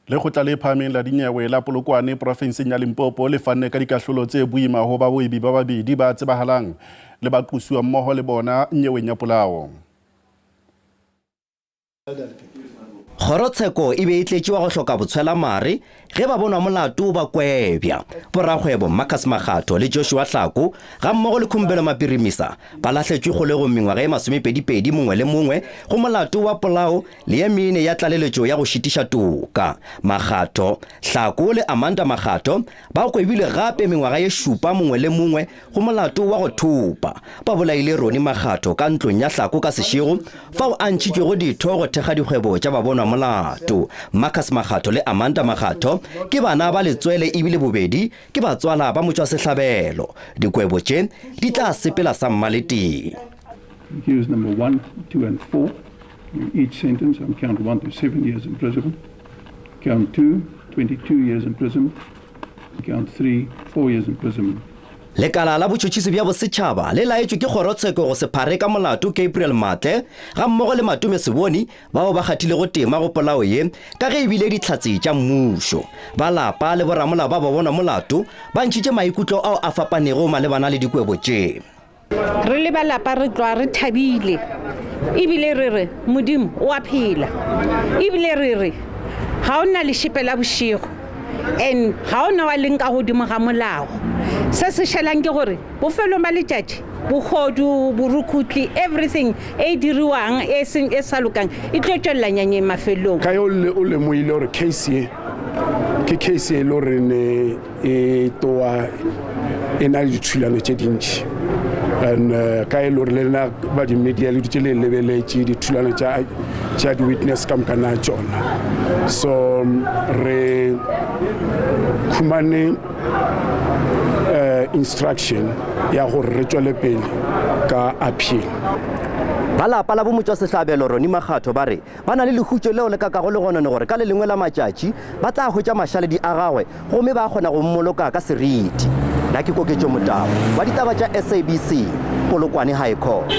Le kgotla le phahameng la dinyewe la Polokwane provinseng ya Limpopo le fanne ka dikahlolo tse boima ho baboebi ba babedi ba tsebahalang le ba qosuwa mmoho le bona nyeweng ya polao. Kgorotsheko e be e tletšiwa go hloka botshwela mare ge ba bonwa molato ba kwebja. Borakgwebo Makgato le Joshua Hlako ga mmogo le Khumbelo Mapirimisa ba lahletšwe kgolegong mengwaga e 22 mongwe le mongwe go molato wa polao le ye mene ya tlaleletšo ya go šitiša toka. Makgato, Hlako le Makgato ba kwebilwe gape mengwaga ye 7 mongwe le mongwe go molato wa go thupa. Ba bolaile Makgato ka ntlong ya Hlako ka sešego fao a ntšhitšwego ditho go thekga dikgwebo tša ba bonwa molato. Makgato le Makgato ke bana ba letswele ebile bobedi ke batswala ba motswa sehlabelo. Dikgwebo tše di tla sepela sa mmalete. Accused number 1, 2 and 4 each sentence on count 1 to 7 years in prison, count 2 22 years in prison, count 3 4 years in prison. Lekala la botšhotšhisi bja bosetšhaba le laetšwe ke kgorotsheko go se phare ka molato Gabriel Matle ga mmogo le Matume Seboni bao ba kgathile go tema go polao ye ka ge ebile ditlhatse tša mmušo. Ba lapa le boramola ba ba bona molato ba ntšhitše maikutlo ao a fapanego malebana le dikwebo tše. Re le ba lapa re tloa re thabile ebile re re Modimo o a phela ebile re re ga o na le šepela bošego and ga o na wa leng ka godimo ga molao. Se se shelang ke gore bofelo ba letšatši bogodu borukutli everything e diriwang e sa lokang e tlo tšwelela nyanye mafelong. Ka yo o lemoile gore case ke case e le gore ne e toa e na le dithulano tše dintši and ka e le gore le lena ba di-media le dutše le lebeletše dithulano tša di-witness ka moka na tšona. So re khumane instruction ya gore re tšwele pele ka appeal. Ba lapa la bomotswa sehlabelo Makgato ba re ba na le lehutšo leo le kakago le gonone gore ka le lengwe la matšatši ba tla hwetša mašaledi a gagwe gomme ba kgona go mmoloka ka seriti. La ke Koketšo Motabo wa ditaba tša SABC Polokwane High Court.